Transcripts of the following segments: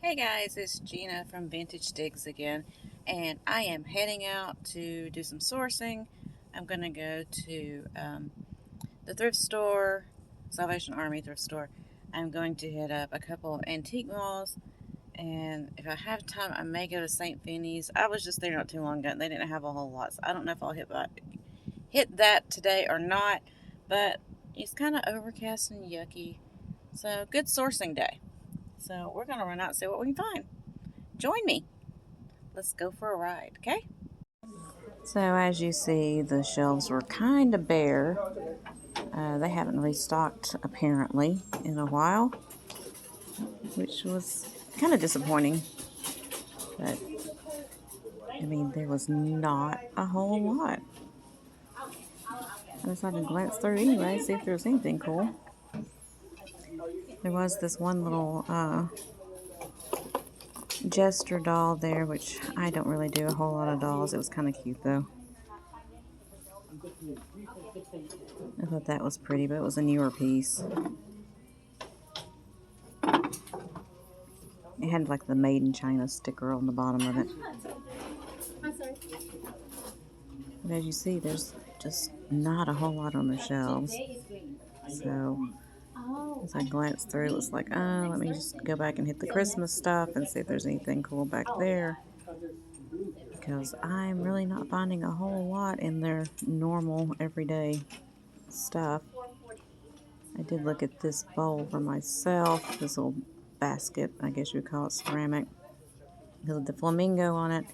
Hey guys, it's Gina from Vintage Digs again, and I am heading out to do some sourcing. I'm going to go to the thrift store, Salvation Army thrift store. I'm going to hit up a couple of antique malls, and if I have time, I may go to St. Phinney's. I was just there not too long ago, and they didn't have a whole lot, so I don't know if I'll hit that today or not, but it's kind of overcast and yucky, so good sourcing day. So we're going to run out and see what we can find. Join me. Let's go for a ride, okay? So as you see, the shelves were kind of bare. They haven't restocked apparently in a while, which was kind of disappointing. But I mean, there was not a whole lot. I decided to glance through anyway, see if there was anything cool. There was this one little Jester doll there, which I don't really do a whole lot of dolls. It was kind of cute though. I thought that was pretty, but it was a newer piece. It had like the Made in China sticker on the bottom of it. But as you see, there's just not a whole lot on the shelves. So as I glanced through, it was like, oh, let me just go back and hit the Christmas stuff and see if there's anything cool back there. Because I'm really not finding a whole lot in their normal, everyday stuff. I did look at this bowl for myself, this little basket, I guess you would call it ceramic, with the flamingo on it.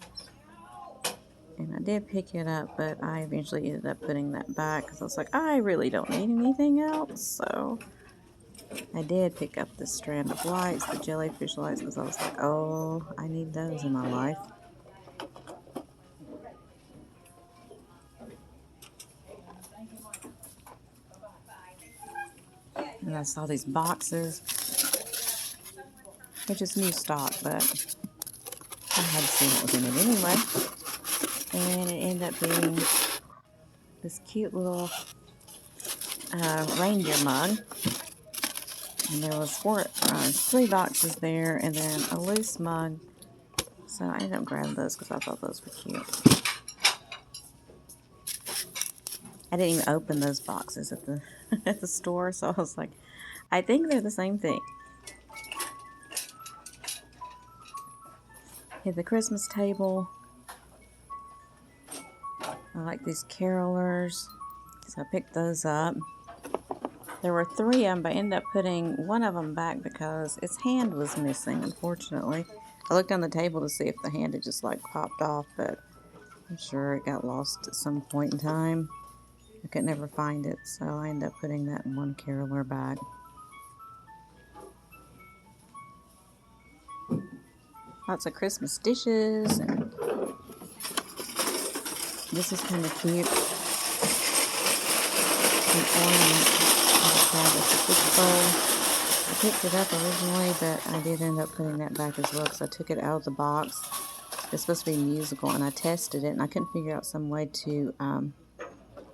And I did pick it up, but I eventually ended up putting that back because I was like, I really don't need anything else. So I did pick up the strand of lights, the jellyfish lights, because I was like, oh, I need those in my life. And I saw these boxes, which is new stock, but I had seen what was in it anyway. And it ended up being this cute little reindeer mug. And there was 3 boxes there, and then a loose mug. So I ended up grabbing those because I thought those were cute. I didn't even open those boxes at the at the store, so I was like, I think they're the same thing. Hit the Christmas table. I like these carolers, so I picked those up. There were 3 of them, but I ended up putting one of them back because its hand was missing, unfortunately. I looked on the table to see if the hand had just like popped off, but I'm sure it got lost at some point in time. I could never find it, so I ended up putting that in one caroler back. Lots of Christmas dishes, and this is kind of cute. An ornament I picked it up originally, but I did end up putting that back as well because I took it out of the box. It's supposed to be musical, and I tested it, and I couldn't figure out some way to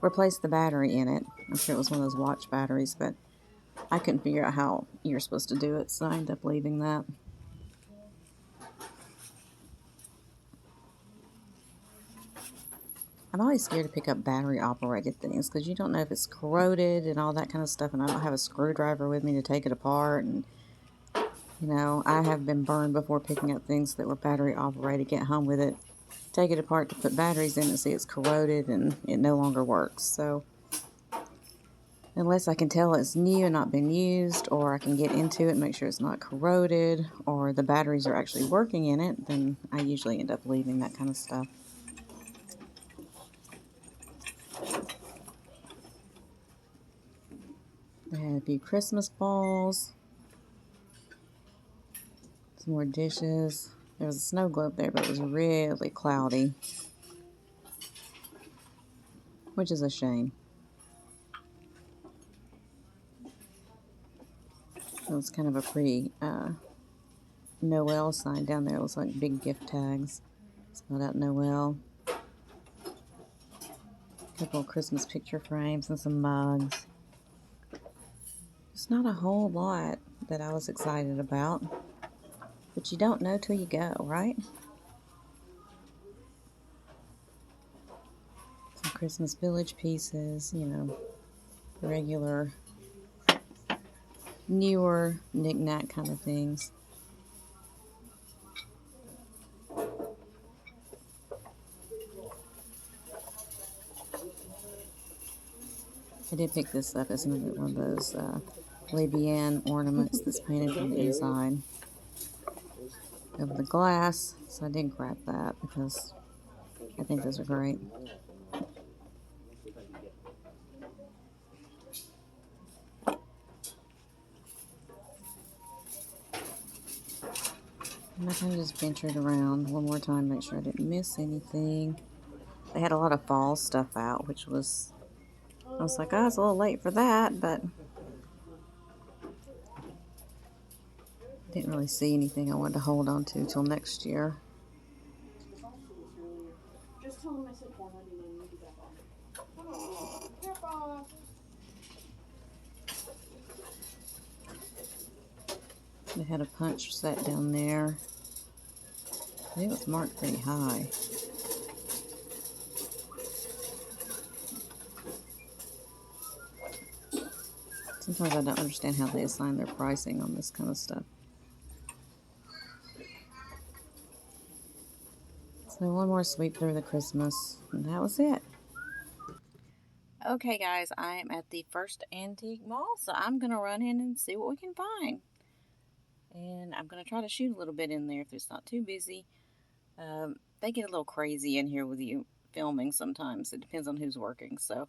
replace the battery in it. I'm sure it was one of those watch batteries, but I couldn't figure out how you're supposed to do it, so I ended up leaving that. I'm always scared to pick up battery operated things because you don't know if it's corroded and all that kind of stuff, and I don't have a screwdriver with me to take it apart. And you know, I have been burned before picking up things that were battery operated, get home with it, take it apart to put batteries in and see it's corroded and it no longer works. So unless I can tell it's new and not been used, or I can get into it and make sure it's not corroded, or the batteries are actually working in it, then I usually end up leaving that kind of stuff. They had a few Christmas balls, some more dishes. There was a snow globe there, but it was really cloudy, which is a shame. It was kind of a pretty Noel sign down there. It was like big gift tags. Spelled out Noel. A couple of Christmas picture frames and some mugs. It's not a whole lot that I was excited about, but But you don't know till you go, right? Some Christmas Village pieces, you know, regular, newer knick-knack kind of things. I did pick this up as one of those Le Bien ornaments that's painted on the inside of the glass. So I did grab that because I think those are great. And I kind of just ventured around one more time, make sure I didn't miss anything. They had a lot of fall stuff out, which was, I was like, oh, it's a little late for that, but didn't really see anything I wanted to hold on to till next year. Just tell them I said 499 and be back on. They had a punch set down there. It was marked pretty high. Sometimes I don't understand how they assign their pricing on this kind of stuff. So one more sweep through the Christmas, and that was it. Okay guys, I am at the First Antique Mall, so I'm going to run in and see what we can find. And I'm going to try to shoot a little bit in there if it's not too busy. They get a little crazy in here with you filming sometimes. It depends on who's working. So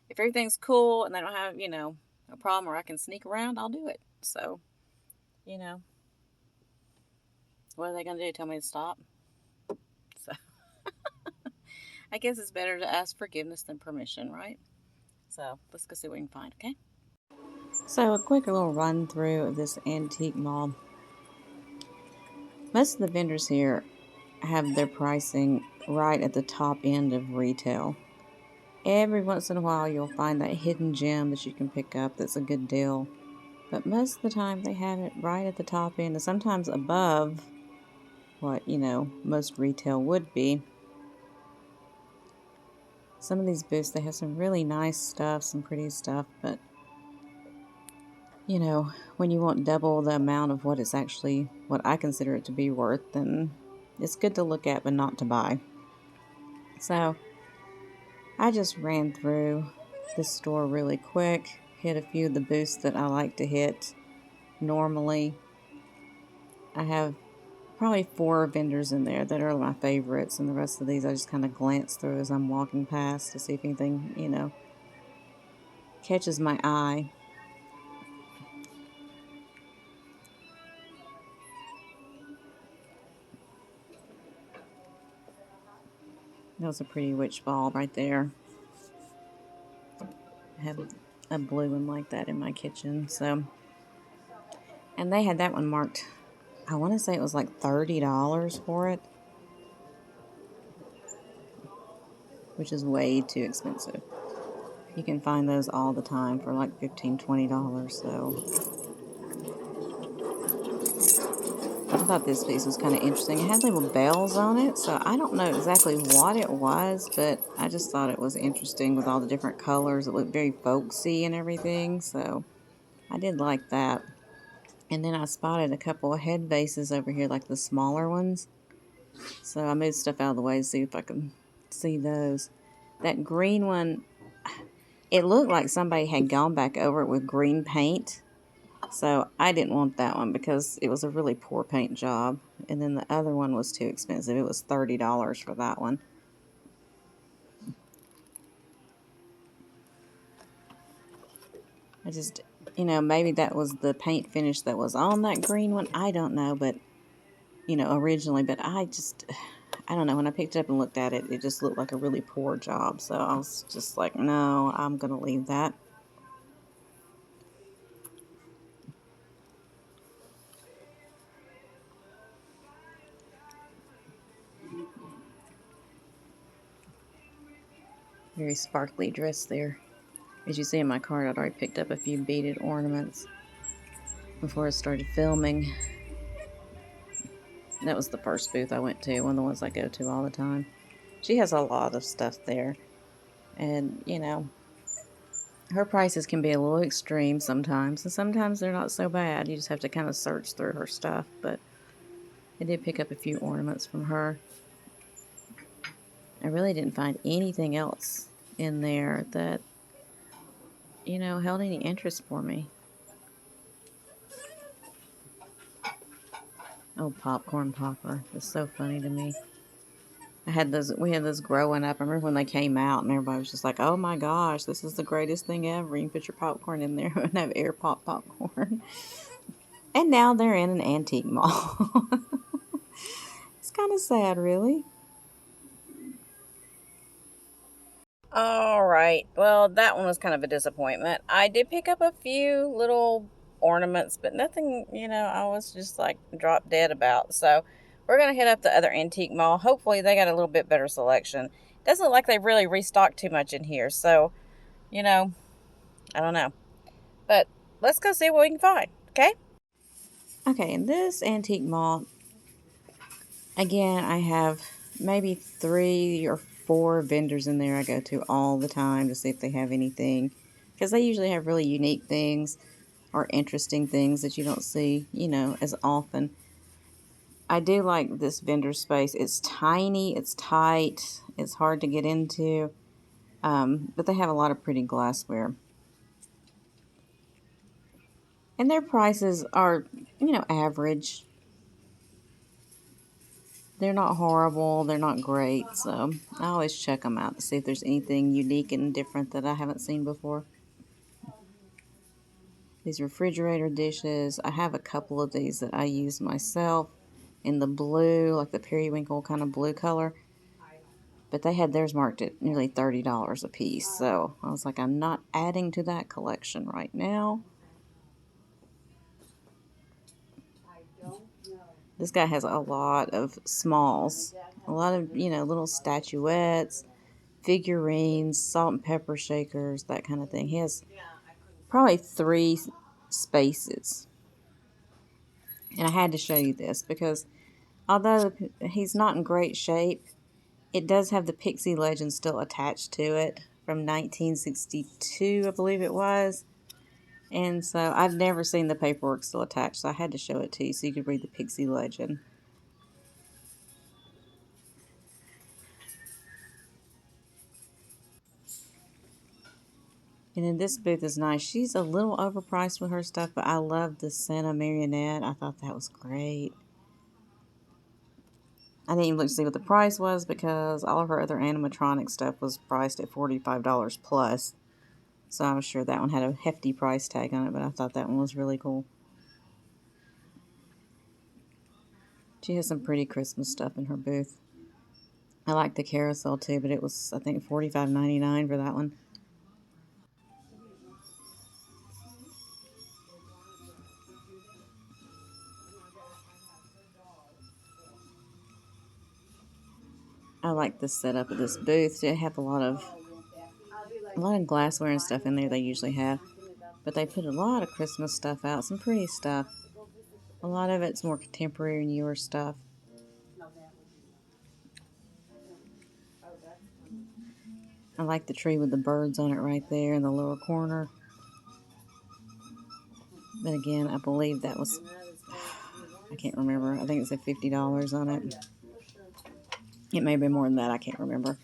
if everything's cool and they don't have, you know, a problem where I can sneak around, I'll do it. So, you know, what are they going to do? Tell me to stop? So I guess it's better to ask forgiveness than permission, right? So let's go see what we can find, okay? So a quick little run through of this antique mall. Most of the vendors here have their pricing right at the top end of retail. Every once in a while you'll find that hidden gem that you can pick up that's a good deal. But most of the time they have it right at the top end and sometimes above what, you know, most retail would be. Some of these booths, they have some really nice stuff, some pretty stuff, but you know, when you want double the amount of what it's actually, what I consider it to be worth, then it's good to look at but not to buy. So I just ran through this store really quick, hit a few of the booths that I like to hit normally. I have probably 4 vendors in there that are my favorites, and the rest of these I just kind of glance through as I'm walking past to see if anything, you know, catches my eye. That was a pretty witch ball right there. I have a blue one like that in my kitchen, so. And they had that one marked, I want to say it was like $30 for it, which is way too expensive. You can find those all the time for like $15, $20, so. I thought this piece was kind of interesting. It had little bells on it, so I don't know exactly what it was, but I just thought it was interesting with all the different colors. It looked very folksy and everything, so I did like that. And then I spotted a couple of head vases over here, like the smaller ones. So I moved stuff out of the way to see if I could see those. That green one, it looked like somebody had gone back over it with green paint. So I didn't want that one because it was a really poor paint job. And then the other one was too expensive. It was $30 for that one. I just, you know, maybe that was the paint finish that was on that green one. I don't know, but, you know, originally. But I don't know. When I picked it up and looked at it, it just looked like a really poor job. So I was just like, no, I'm going to leave that. Very sparkly dress there. As you see in my cart, I'd already picked up a few beaded ornaments before I started filming. That was the first booth I went to, one of the ones I go to all the time. She has a lot of stuff there. And, you know, her prices can be a little extreme sometimes, and sometimes they're not so bad. You just have to kind of search through her stuff. But I did pick up a few ornaments from her. I really didn't find anything else in there that, you know, held any interest for me. Oh, popcorn popper. It's so funny to me. We had those growing up. I remember when they came out and everybody was just like, oh my gosh, this is the greatest thing ever. You can put your popcorn in there and have air pop popcorn. And now they're in an antique mall. It's kind of sad, really. All right. Well, that one was kind of a disappointment. I did pick up a few little ornaments, but nothing, you know, I was just like drop dead about. So we're going to head up the other antique mall. Hopefully they got a little bit better selection. Doesn't look like they really restocked too much in here. So, you know, I don't know. But let's go see what we can find. Okay? Okay, in this antique mall, again, I have maybe 3 or 4 vendors in there I go to all the time to see if they have anything. Because they usually have really unique things or interesting things that you don't see, you know, as often. I do like this vendor space. It's tiny, it's tight, it's hard to get into, but they have a lot of pretty glassware. And their prices are, you know, average. They're not horrible, they're not great, so I always check them out to see if there's anything unique and different that I haven't seen before. These refrigerator dishes, I have a couple of these that I use myself in the blue, like the periwinkle kind of blue color. But they had theirs marked at nearly $30 a piece, so I was like, I'm not adding to that collection right now. This guy has a lot of smalls, a lot of, you know, little statuettes, figurines, salt and pepper shakers, that kind of thing. He has probably 3 spaces. And I had to show you this because although he's not in great shape, it does have the Pixie Legend still attached to it from 1962, I believe it was. And so I've never seen the paperwork still attached, so I had to show it to you so you could read the Pixie Legend. And then this booth is nice. She's a little overpriced with her stuff, but I love the Santa marionette. I thought that was great. I didn't even look to see what the price was because all of her other animatronic stuff was priced at $45 plus. So I'm sure that one had a hefty price tag on it, but I thought that one was really cool. She has some pretty Christmas stuff in her booth. I like the carousel too, but it was, I think, $45.99 for that one. I like the setup of this booth. They have a lot of glassware and stuff in there they usually have. But they put a lot of Christmas stuff out, some pretty stuff. A lot of it's more contemporary and newer stuff. I like the tree with the birds on it right there in the lower corner. But again, I believe that was, I can't remember. I think it said $50 on it. It may be more than that. I can't remember.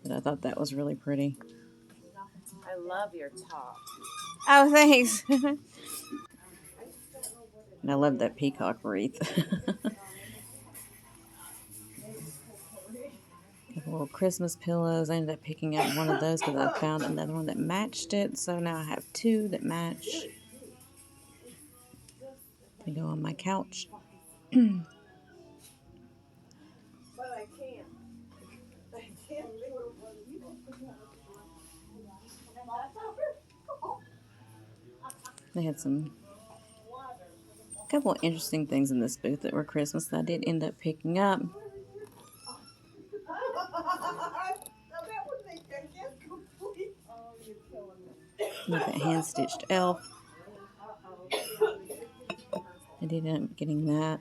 But I thought that was really pretty. I love your top. Oh, thanks. And I love that peacock wreath. Little Christmas pillows. I ended up picking up one of those because I found another one that matched it. So now I have 2 that match. They go on my couch. They had a couple of interesting things in this booth that were Christmas that I did end up picking up. Look at hand-stitched elf. I did end up getting that.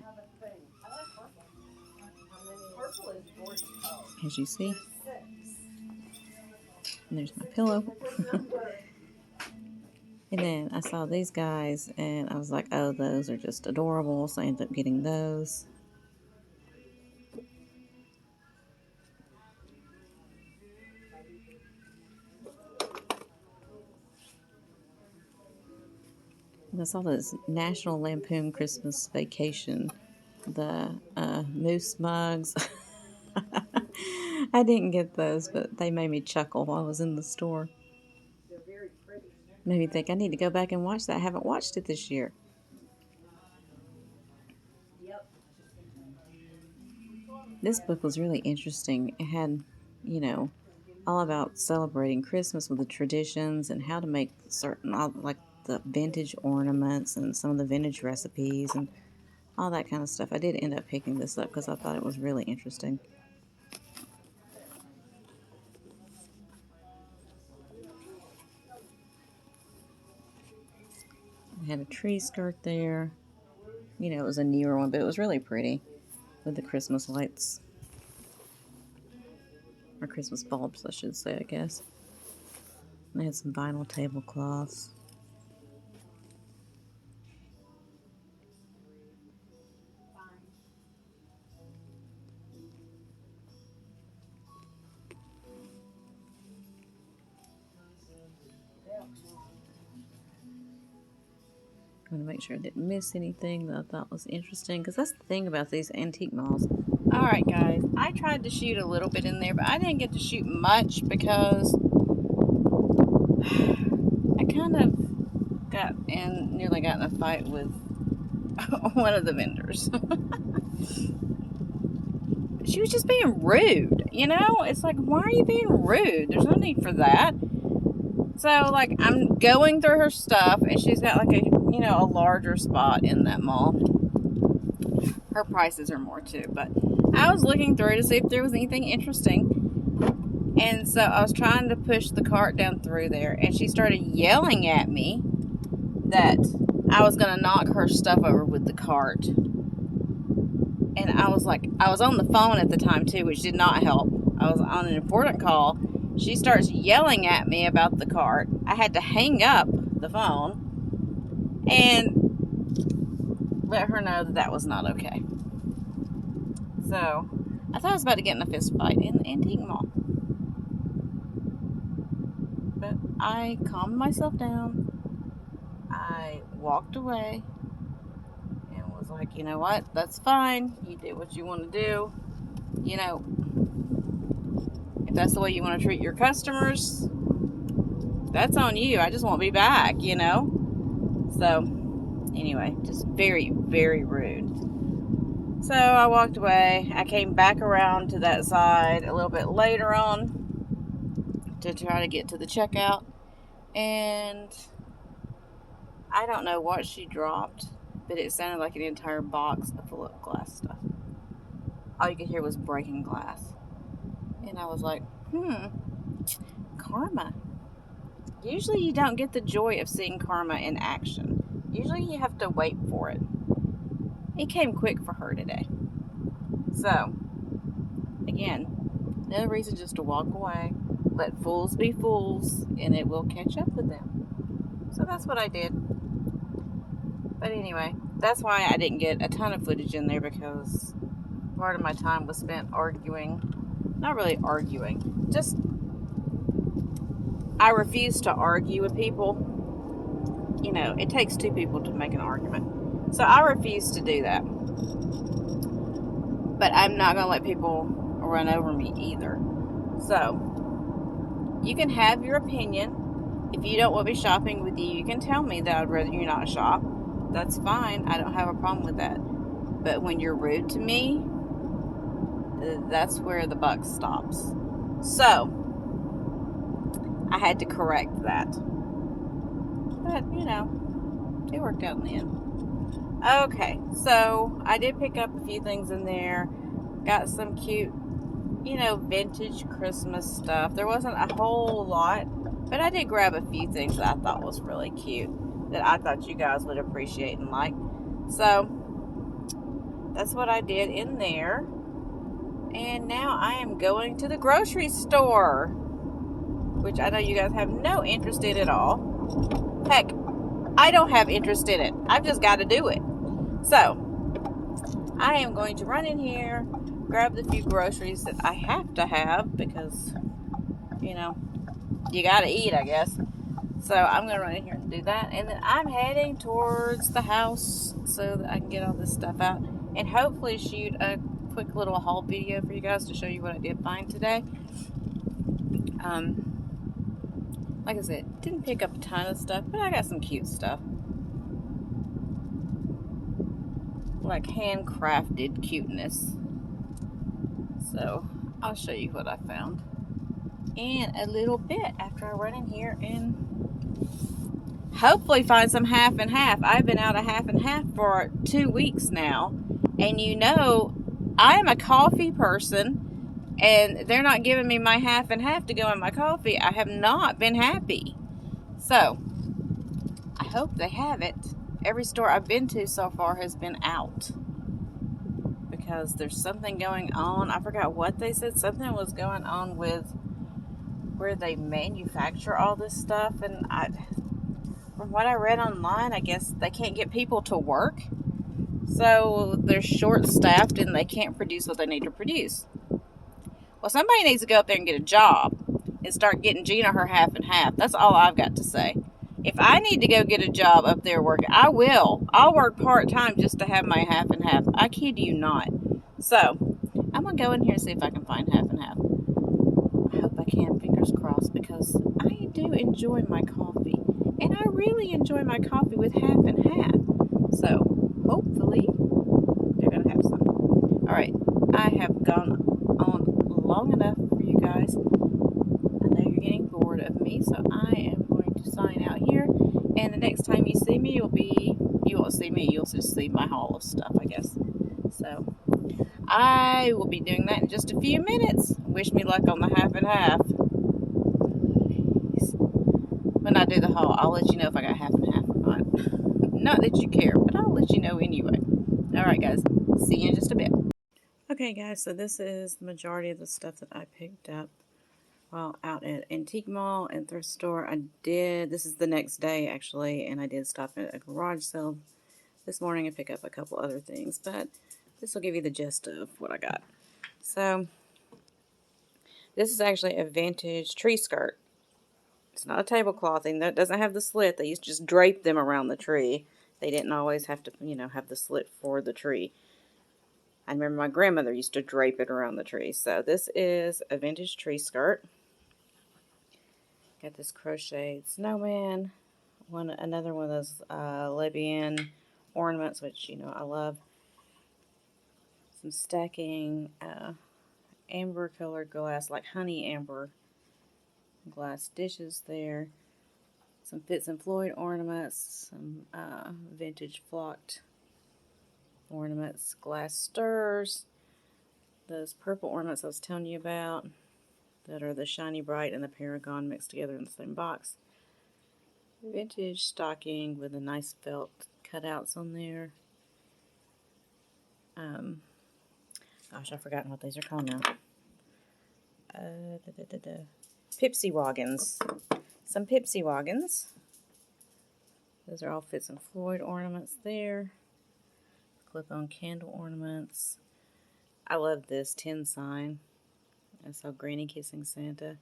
as you see. And there's my pillow. And then I saw these guys and I was like, oh, those are just adorable. So I ended up getting those. And I saw this National Lampoon Christmas Vacation, the moose mugs. I didn't get those, but they made me chuckle while I was in the store. Made me think I need to go back and watch that. I haven't watched it this year. This book was really interesting. It had, you know, all about celebrating Christmas with the traditions and how to make certain, like the vintage ornaments and some of the vintage recipes and all that kind of stuff. I did end up picking this up because I thought it was really interesting. It had a tree skirt there. You know, it was a newer one, but it was really pretty with the Christmas lights. Or Christmas bulbs, I should say, I guess. And they had some vinyl tablecloths. I'm going to make sure I didn't miss anything that I thought was interesting, because that's the thing about these antique malls. Alright guys, I tried to shoot a little bit in there, but I didn't get to shoot much because I kind of nearly got in a fight with one of the vendors. She was just being rude, you know? It's like, why are you being rude? There's no need for that. So, like, I'm going through her stuff, and she's got, like, a larger spot in that mall. Her prices are more, too. But I was looking through to see if there was anything interesting. And so I was trying to push the cart down through there, and she started yelling at me that I was going to knock her stuff over with the cart. And I was like, I was on the phone at the time, too, which did not help. I was on an important call. She starts yelling at me about the cart. I had to hang up the phone and let her know that that was not okay. So, I thought I was about to get in a fist fight in the antique mall. But I calmed myself down. I walked away and was like, you know what? That's fine. You did what you want to do. You know, if that's the way you want to treat your customers, that's on you. I just won't be back, you know? So, anyway, just very, very rude. So, I walked away. I came back around to that side a little bit later on to try to get to the checkout. And I don't know what she dropped, but it sounded like an entire box full of glass stuff. All you could hear was breaking glass. And I was like, karma. Usually you don't get the joy of seeing karma in action. Usually you have to wait for it. It came quick for her today. So, again, no reason just to walk away. Let fools be fools, and it will catch up with them. So that's what I did. But anyway, that's why I didn't get a ton of footage in there, because part of my time was spent arguing. Not really arguing, just I refuse to argue with people. You know, it takes two people to make an argument. So I refuse to do that. But I'm not going to let people run over me either. So, you can have your opinion. If you don't want me shopping with you, you can tell me that I'd rather you not shop. That's fine. I don't have a problem with that. But when you're rude to me, that's where the buck stops. So, I had to correct that. But, you know, it worked out in the end. Okay, so I did pick up a few things in there. Got some cute, you know, vintage Christmas stuff. There wasn't a whole lot, but I did grab a few things that I thought was really cute, that I thought you guys would appreciate and like. So, that's what I did in there. And now I am going to the grocery store, which I know you guys have no interest in at all. Heck, I don't have interest in it. I've just got to do it. So, I am going to run in here, grab the few groceries that I have to have because, you know, you got to eat, I guess. So, I'm going to run in here and do that. And then I'm heading towards the house so that I can get all this stuff out and hopefully shoot a quick little haul video for you guys to show you what I did find today. Like I said, didn't pick up a ton of stuff, but I got some cute stuff. Like handcrafted cuteness. So, I'll show you what I found in a little bit after I run in here and hopefully find some half and half. I've been out of half and half for 2 weeks now. And you know, I am a coffee person. And they're not giving me my half and half to go in my coffee. I have not been happy. So, I hope they have it. Every store I've been to so far has been out. Because there's something going on. I forgot what they said. Something was going on with where they manufacture all this stuff. And from what I read online, I guess they can't get people to work. So, they're short-staffed and they can't produce what they need to produce. Well, somebody needs to go up there and get a job and start getting Gina her half and half. That's all I've got to say. If I need to go get a job up there working, I will. I'll work part-time just to have my half and half. I kid you not. So, I'm going to go in here and see if I can find half and half. I hope I can, fingers crossed, because I do enjoy my coffee. And I really enjoy my coffee with half and half. So, hopefully, they're going to have some. Alright, I have gone on long enough for you guys. I know you're getting bored of me, so I am going to sign out here. And the next time you see me, you won't see me, you'll just see my haul of stuff, I guess. So, I will be doing that in just a few minutes. Wish me luck on the half and half. When I do the haul, I'll let you know if I got half and half or not. Not that you care, but I'll let you know anyway. Alright guys, see you in just a bit. Okay guys, so this is the majority of the stuff that I picked up while out at Antique Mall and thrift store. This is the next day actually, and I did stop at a garage sale this morning and pick up a couple other things, but this will give you the gist of what I got. So, this is actually a vintage tree skirt. It's not a tablecloth thing. That doesn't have the slit. They used to just drape them around the tree. They didn't always have to, have the slit for the tree. I remember my grandmother used to drape it around the tree. So this is a vintage tree skirt. Got this crocheted snowman. Another one of those Libyan ornaments, which, I love. Some stacking amber colored glass, like honey amber glass dishes there. Some Fitz and Floyd ornaments. Some vintage flocked ornaments, glass stirrers, those purple ornaments I was telling you about that are the Shiny Bright and the Paragon mixed together in the same box. Vintage stocking with a nice felt cutouts on there. Gosh, I've forgotten what these are called now. Pipsy Wagons. Some Pipsy Wagons. Those are all Fitz and Floyd ornaments there. Clip-on candle ornaments. I love this tin sign. I saw Granny kissing Santa.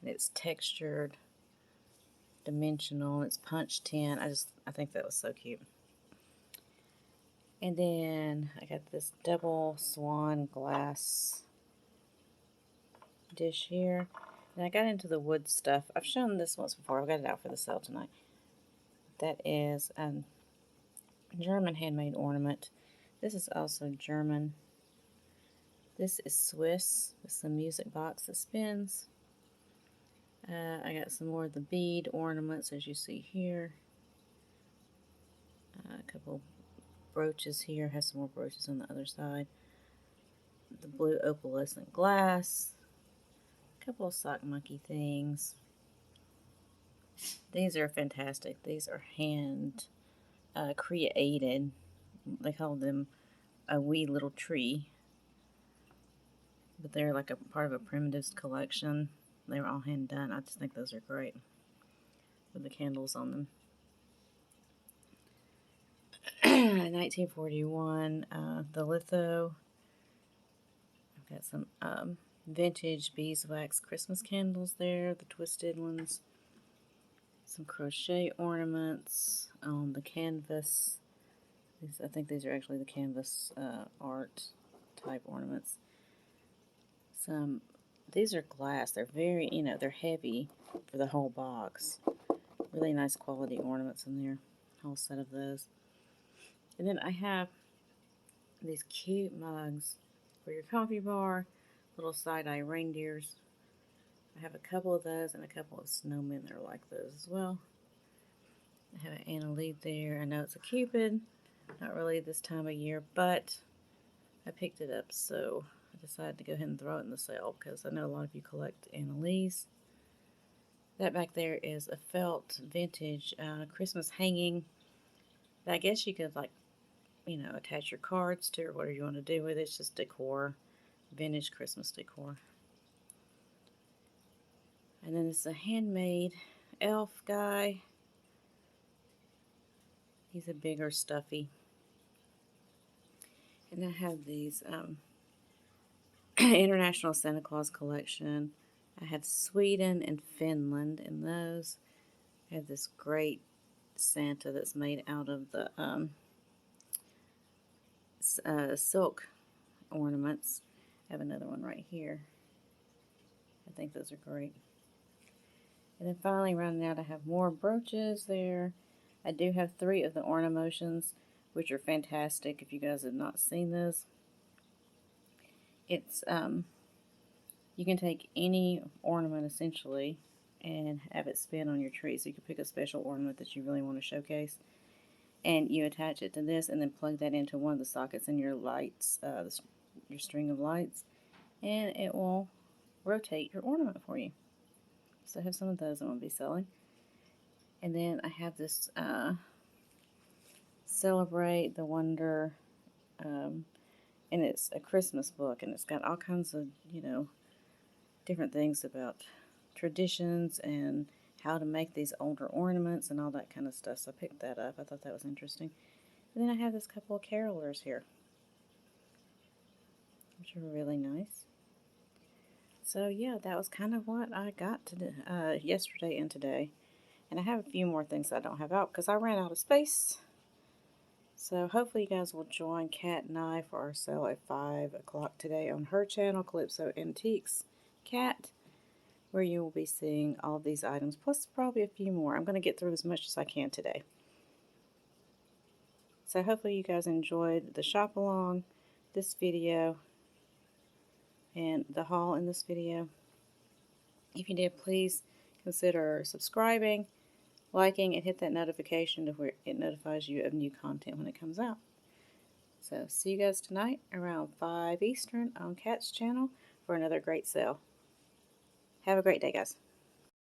And it's textured, dimensional. It's punch tin. I think that was so cute. And then I got this double swan glass dish here. And I got into the wood stuff. I've shown this once before. I've got it out for the sale tonight. That is a German handmade ornament. This is also German. This is Swiss. It's a music box that spins. I got some more of the bead ornaments as you see here. A couple brooches here. Has some more brooches on the other side. The blue opalescent glass. A couple of sock monkey things. These are fantastic. These are hand created. They call them a wee little tree. but they're like a part of a Primitives collection. They were all hand done. I just think those are great with the candles on them. 1941, the litho. I've got some vintage beeswax Christmas candles there, the twisted ones. Some crochet ornaments on the canvas. I think these are actually the canvas art type ornaments. These are glass. They're very, they're heavy for the whole box. Really nice quality ornaments in there. Whole set of those. And then I have these cute mugs for your coffee bar. Little side-eye reindeers. I have a couple of those and a couple of snowmen that are like those as well. I have an Annalise there. I know it's a Cupid. Not really this time of year, but I picked it up, so I decided to go ahead and throw it in the sale because I know a lot of you collect Annalise. That back there is a felt vintage Christmas hanging that I guess you could, like, attach your cards to or whatever you want to do with it. It's just decor, vintage Christmas decor. And then it's a handmade elf guy. He's a bigger stuffy. And I have these International Santa Claus collection. I have Sweden and Finland in those. I have this great Santa that's made out of the silk ornaments. I have another one right here. I think those are great. And then finally, rounding out, I have more brooches there. I do have 3 of the Ornimotions, which are fantastic if you guys have not seen those. It's, you can take any ornament essentially and have it spin on your tree. So you can pick a special ornament that you really want to showcase. And you attach it to this and then plug that into one of the sockets in your lights, your string of lights. And it will rotate your ornament for you. So I have some of those I'm going to be selling. And then I have this Celebrate the Wonder, and it's a Christmas book, and it's got all kinds of, different things about traditions and how to make these older ornaments and all that kind of stuff. So I picked that up. I thought that was interesting. And then I have this couple of carolers here, which are really nice. So yeah, that was kind of what I got to yesterday and today. And I have a few more things I don't have out because I ran out of space. So hopefully you guys will join Kat and I for our sale at 5 o'clock today on her channel, Calypso Antiques Kat, where you will be seeing all of these items, plus probably a few more. I'm going to get through as much as I can today. So hopefully you guys enjoyed the shop along, this video, and the haul in this video. If you did, please consider subscribing, liking, and hit that notification to where it notifies you of new content when it comes out. So see you guys tonight around 5 Eastern on Kat's channel for another great sale. Have a great day, guys.